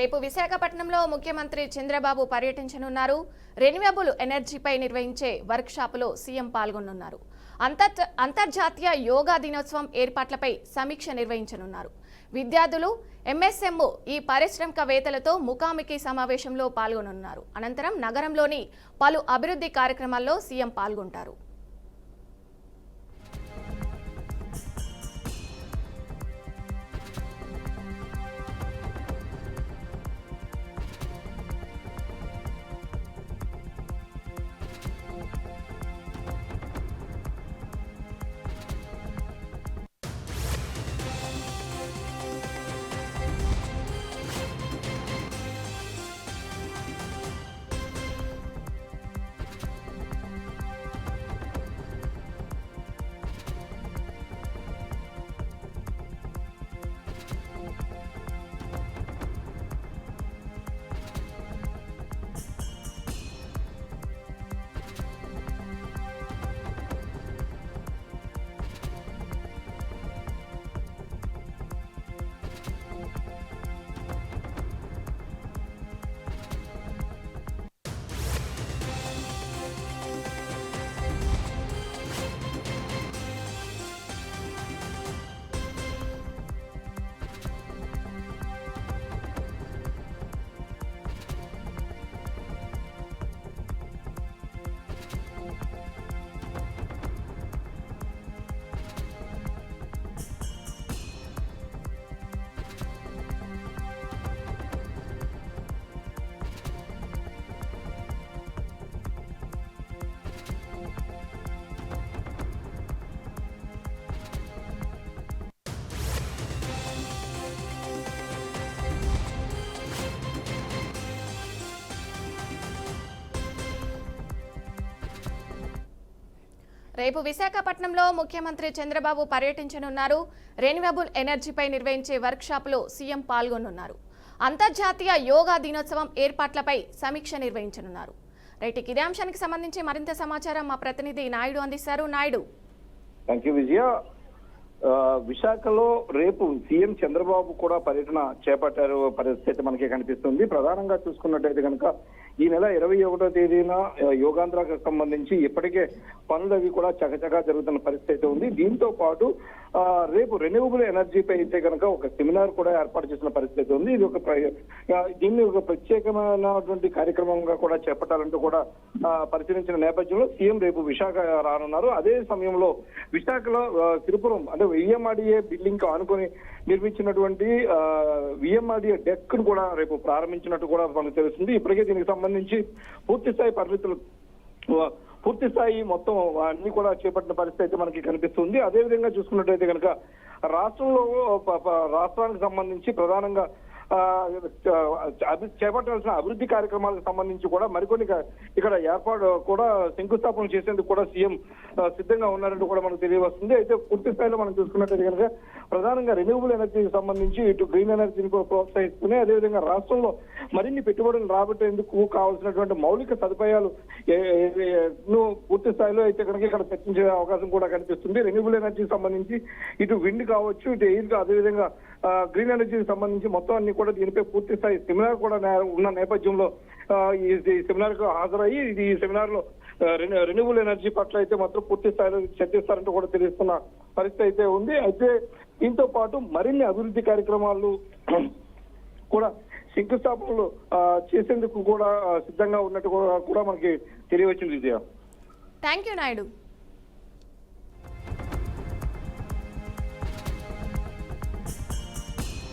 రేపు విశాఖపట్నంలో ముఖ్యమంత్రి చంద్రబాబు పర్యటించనున్నారు. రెన్యూవబుల్ ఎనర్జీపై నిర్వహించే వర్క్షాపులో సీఎం పాల్గొనున్నారు. అంతర్జాతీయ యోగా దినోత్సవం ఏర్పాట్లపై సమీక్ష నిర్వహించనున్నారు. విద్యార్థులు, ఎంఎస్ఎంఓ ఈ పారిశ్రామికవేత్తలతో ముఖాముఖి సమావేశంలో పాల్గొనున్నారు. అనంతరం నగరంలోని పలు అభివృద్ధి కార్యక్రమాల్లో సీఎం పాల్గొంటారు. రేపు విశాఖపట్నంలో ముఖ్యమంత్రి చంద్రబాబు పర్యటించనున్నారు. రెన్యూవబుల్ ఎనర్జీపై నిర్వహించే వర్క్షాపులో సీఎం పాల్గొనున్నారు. అంతర్జాతీయ యోగా దినోత్సవం ఏర్పాట్లపై సమీక్ష నిర్వహించనున్నారు. రైట్, ఇదే అంశానికి సంబంధించి మరింత సమాచారం మా ప్రతినిధి నాయుడు అందిస్తారు. నాయుడు. థ్యాంక్ యూ విజయ. విశాఖలో రేపు సీఎం చంద్రబాబు కూడా పర్యటన చేపట్టారు పరిస్థితి మనకి కనిపిస్తుంది. ప్రధానంగా చూసుకున్నట్టయితే కనుక ఈ నెల 21వ తేదీన యోగాంధ్రకు సంబంధించి ఇప్పటికే పనులు అవి కూడా చకచకా జరుగుతున్న పరిస్థితి ఉంది. దీంతో పాటు రేపు రెన్యూవబుల్ ఎనర్జీపై అయితే కనుక ఒక సెమినార్ కూడా ఏర్పాటు చేసిన పరిస్థితి ఉంది. ఇది దీన్ని ఒక ప్రత్యేకమైనటువంటి కార్యక్రమంగా కూడా చేపట్టాలంటూ కూడా పరిశీలించిన నేపథ్యంలో సీఎం రేపు విశాఖ రానున్నారు. అదే సమయంలో విశాఖలో తిరుపురం అంటే విఎంఆర్డీఏ బిల్డింగ్ కు ఆనుకొని నిర్మించినటువంటి విఎంఆర్డీఏ డెక్ ను కూడా రేపు ప్రారంభించినట్టు కూడా మనకు తెలుస్తుంది. ఇప్పటికే దీనికి సంబంధించి పూర్తి స్థాయి మొత్తం అన్ని కూడా చేపట్టిన పరిస్థితి అయితే మనకి కనిపిస్తుంది. అదేవిధంగా చూసుకున్నట్టయితే కనుక రాష్ట్రానికి సంబంధించి ప్రధానంగా చేపట్టాల్సిన అభివృద్ధి కార్యక్రమాలకు సంబంధించి కూడా మరికొన్ని ఇక్కడ ఏర్పాటు కూడా శంకుస్థాపన చేసేందుకు కూడా సీఎం సిద్ధంగా ఉన్నారంటూ కూడా మనకు తెలియవస్తుంది. అయితే పూర్తి స్థాయిలో మనం చూసుకున్నట్టయితే కనుక ప్రధానంగా రెన్యూవబుల్ ఎనర్జీకి సంబంధించి ఇటు గ్రీన్ ఎనర్జీని ప్రోత్సహిస్తూనే అదేవిధంగా రాష్ట్రంలో మరిన్ని పెట్టుబడులు రాబట్టేందుకు కావాల్సినటువంటి మౌలిక సదుపాయాలు పూర్తి స్థాయిలో అయితే కనుక ఇక్కడ చర్చించే అవకాశం కూడా కనిపిస్తుంది. రెన్యూవబుల్ ఎనర్జీకి సంబంధించి ఇటు విండ్ కావచ్చు, ఇటు ఎయిర్, అదేవిధంగా గ్రీన్ ఎనర్జీకి సంబంధించి మొత్తం అన్ని కూడా దీనిపై పూర్తి స్థాయి సెమినార్ కూడా ఉన్న నేపథ్యంలో ఈ సెమినార్ కు హాజరయ్యి ఈ సెమినార్ లో రెన్యూవబుల్ ఎనర్జీ పట్ల అయితే మాత్రం పూర్తి స్థాయిలో చర్చిస్తారంటూ కూడా తెలుస్తున్న పరిస్థితి అయితే ఉంది. అయితే దీంతో పాటు మరిన్ని అభివృద్ధి కార్యక్రమాలు కూడా శంకుస్థాపనలు చేసేందుకు కూడా సిద్ధంగా ఉన్నట్టు కూడా మనకి తెలియవచ్చింది విజయ. Thank you Naidu.